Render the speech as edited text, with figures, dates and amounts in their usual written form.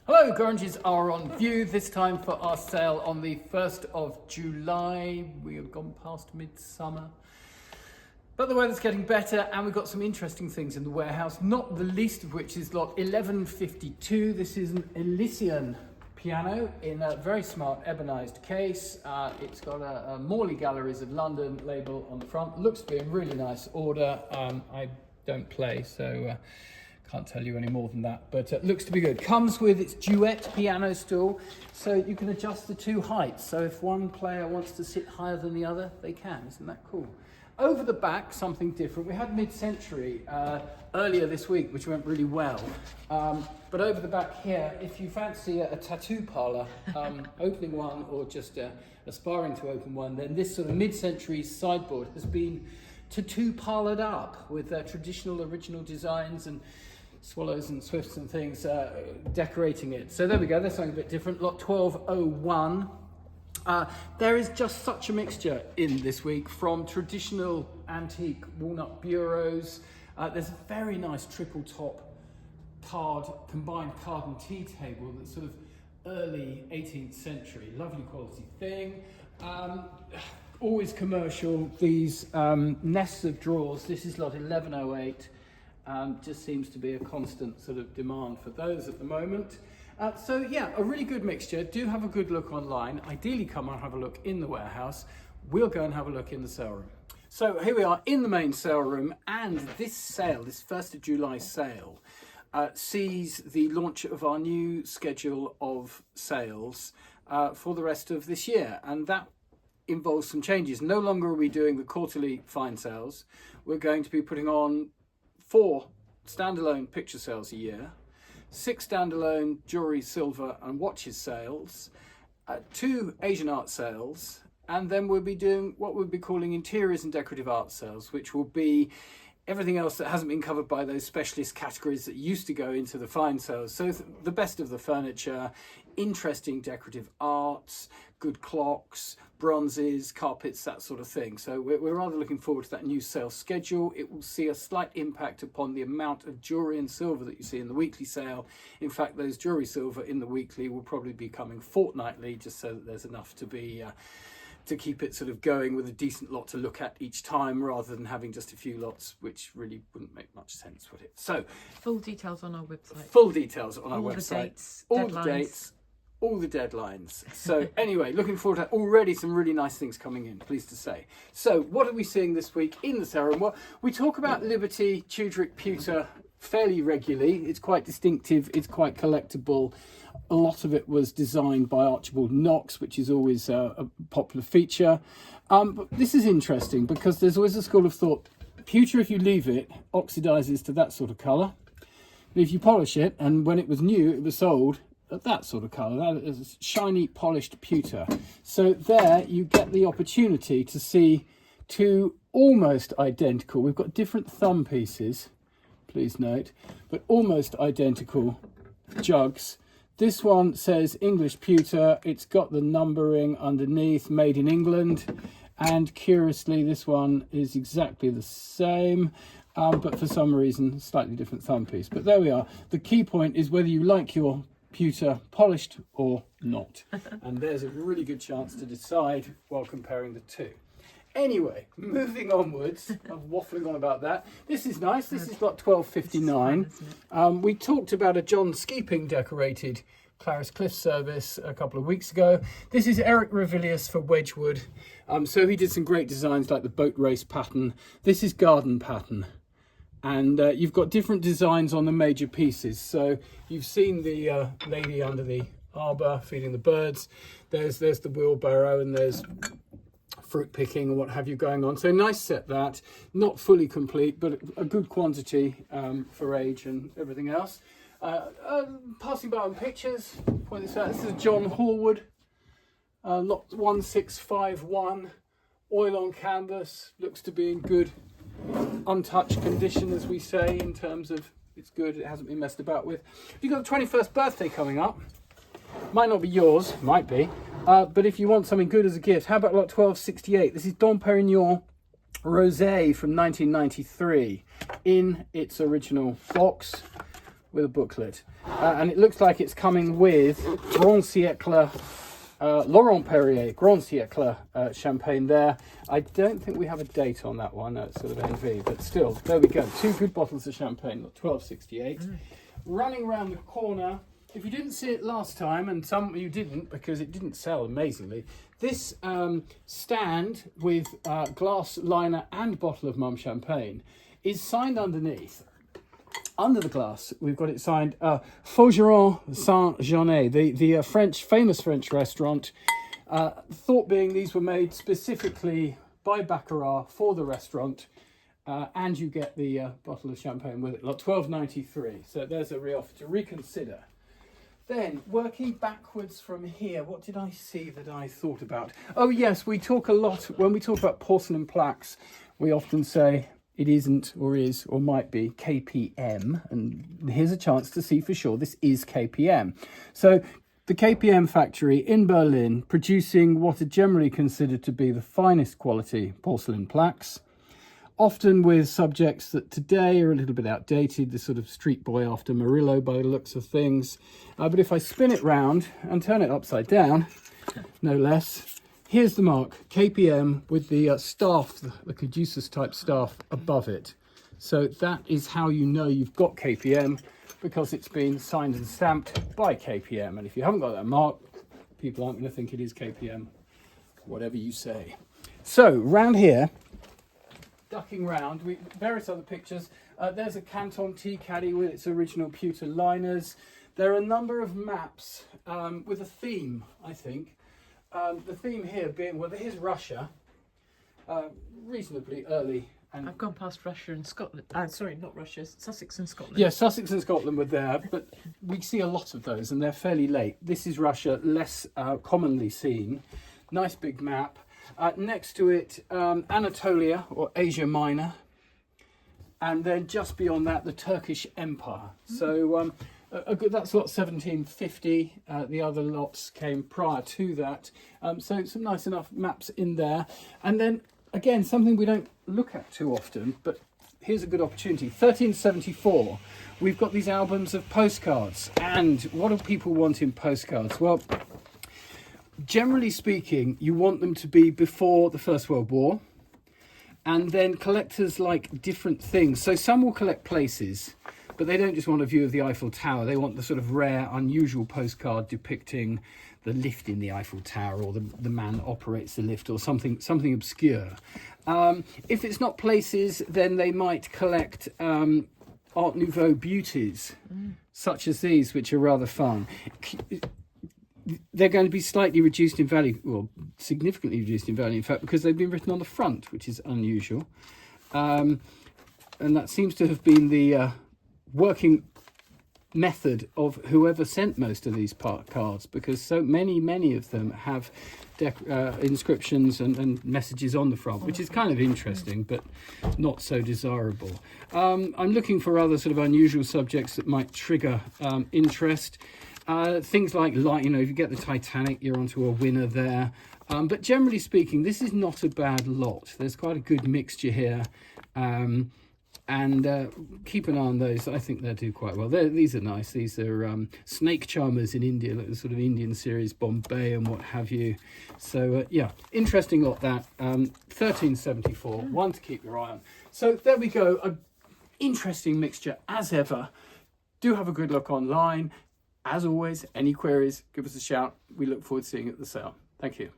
Hello, Gorringes are on view, this time for our sale on the 1st of July. We have gone past midsummer, but the weather's getting better and we've got some interesting things in the warehouse, not the least of which is lot 1152. This is an Elysian piano in a very smart ebonized case. It's got a Morley Galleries of London label on the front. Looks to be in really nice order. I don't play, so can't tell you any more than that, but it looks to be good. Comes with its duet piano stool, so you can adjust the two heights. So if one player wants to sit higher than the other, they can. Isn't that cool? Over the back, something different. We had mid-century earlier this week, which went really well. But over the back here, if you fancy a tattoo parlour, opening one or just aspiring to open one, then this sort of mid-century sideboard has been tattoo parloured up with traditional original designs and swallows and swifts and things decorating it. So there we go, there's something a bit different. Lot 1201. There is just such a mixture in this week, from traditional antique walnut bureaus. There's a very nice triple top combined card and tea table that's sort of early 18th century, lovely quality thing. Always commercial, these nests of drawers. This is lot 1108. Just seems to be a constant sort of demand for those at the moment. So yeah, a really good mixture. Do have a good look online. Ideally come and have a look in the warehouse. We'll go and have a look in the sale room. So here we are in the main sale room, and this sale, this 1st of July sale, sees the launch of our new schedule of sales for the rest of this year, and that involves some changes. No longer are we doing the quarterly fine sales. We're going to be putting on 4 standalone picture sales a year, 6 standalone jewellery, silver and watches sales, 2 Asian art sales, and then we'll be doing what we'll be calling interiors and decorative art sales, which will be everything else that hasn't been covered by those specialist categories that used to go into the fine sales. So the best of the furniture, interesting decorative arts, good clocks, bronzes, carpets, that sort of thing. So we're rather looking forward to that new sales schedule. It will see a slight impact upon the amount of jewellery and silver that you see in the weekly sale. In fact, those jewellery silver in the weekly will probably be coming fortnightly, just so that there's enough to be to keep it sort of going with a decent lot to look at each time, rather than having just a few lots, which really wouldn't make much sense, would it? So full details on our website. Full details on our website. All the dates, all the dates, all the deadlines. So anyway, looking forward to already some really nice things coming in, pleased to say. So what are we seeing this week in the sale room? Well, we talk about Liberty, Tudoric, pewter fairly regularly. It's quite distinctive, it's quite collectible. A lot of it was designed by Archibald Knox, which is always a popular feature. But this is interesting because there's always a school of thought, pewter, if you leave it, oxidizes to that sort of colour. But if you polish it, and when it was new, it was sold at that sort of colour. That is shiny, polished pewter. So there you get the opportunity to see 2 almost identical. We've got different thumb pieces, please note, but almost identical jugs. This one says English pewter. It's got the numbering underneath, made in England. And curiously, this one is exactly the same, but for some reason, slightly different thumb piece. But there we are. The key point is whether you like your pewter polished or not. And there's a really good chance to decide while comparing the two. Anyway, moving onwards, I'm waffling on about that. This is nice. This is lot 1259. We talked about a John Skeeping decorated Clarice Cliff service a couple of weeks ago. This is Eric Revilius for Wedgwood. So he did some great designs like the boat race pattern. This is garden pattern. And you've got different designs on the major pieces. So you've seen the lady under the arbour feeding the birds. There's the wheelbarrow, and there's fruit picking and what have you going on. So nice set, that. Not fully complete, but a good quantity for age and everything else. Passing by on pictures, point this out. This is a John Horwood, lot 1651, oil on canvas. Looks to be in good untouched condition, as we say, in terms of it's good, it hasn't been messed about with. You've got the 21st birthday coming up. Might not be yours, might be, but if you want something good as a gift, how about lot 1268? This is Dom Perignon Rosé from 1993 in its original box. with a booklet. And it looks like it's coming with Grand Siècle, Laurent Perrier, Grand Siècle champagne there. I don't think we have a date on that one, it's sort of NV, but still, there we go. 2 good bottles of champagne, 1268. Running around the corner, if you didn't see it last time, and some of you didn't because it didn't sell amazingly, this stand with glass liner and bottle of Mum champagne is signed underneath. Under the glass, we've got it signed Faugeron Saint-Jeannet, the famous French restaurant. Thought being these were made specifically by Baccarat for the restaurant, and you get the bottle of champagne with it, like $12.93. So there's a real offer to reconsider. Then, working backwards from here, what did I see that I thought about? Oh yes, we talk a lot, when we talk about porcelain plaques, we often say it isn't or is or might be KPM, and here's a chance to see for sure this is KPM. So the KPM factory in Berlin producing what are generally considered to be the finest quality porcelain plaques, often with subjects that today are a little bit outdated, the sort of street boy after Murillo by the looks of things. But if I spin it round and turn it upside down, no less, here's the mark, KPM, with the staff, the caduceus type staff above it. So that is how you know you've got KPM, because it's been signed and stamped by KPM. And if you haven't got that mark, people aren't going to think it is KPM, whatever you say. So round here, ducking round, various other pictures. There's a Canton tea caddy with its original pewter liners. There are a number of maps with a theme, I think. The theme here being, well, here's Russia, reasonably early. And I've gone past Russia and Scotland. Sorry, not Russia, Sussex and Scotland. Yeah, Sussex and Scotland were there, but we see a lot of those and they're fairly late. This is Russia, less commonly seen. Nice big map. Next to it, Anatolia, or Asia Minor. And then just beyond that, the Turkish Empire. So that's lot 1750. The other lots came prior to that. So some nice enough maps in there. And then, again, something we don't look at too often, but here's a good opportunity. 1374, we've got these albums of postcards. And what do people want in postcards? Well, generally speaking, you want them to be before the First World War, and then collectors like different things. So some will collect places, but they don't just want a view of the Eiffel Tower. They want the sort of rare, unusual postcard depicting the lift in the Eiffel Tower, or the man that operates the lift, or something obscure. If it's not places, then they might collect Art Nouveau beauties, such as these, which are rather fun. They're going to be slightly reduced in value, well, significantly reduced in value, in fact, because they've been written on the front, which is unusual. And that seems to have been the working method of whoever sent most of these cards, because so many of them have inscriptions and messages on the front, which is kind of interesting, but not so desirable. I'm looking for other sort of unusual subjects that might trigger interest. Things like, if you get the Titanic, you're onto a winner there. But generally speaking, this is not a bad lot. There's quite a good mixture here. And keep an eye on those. I think they'll do quite well. These are nice. These are snake charmers in India, like the sort of Indian series, Bombay and what have you. So, yeah, interesting lot that. 1374, one to keep your eye on. So there we go. An interesting mixture as ever. Do have a good look online. As always, any queries, give us a shout. We look forward to seeing you at the sale. Thank you.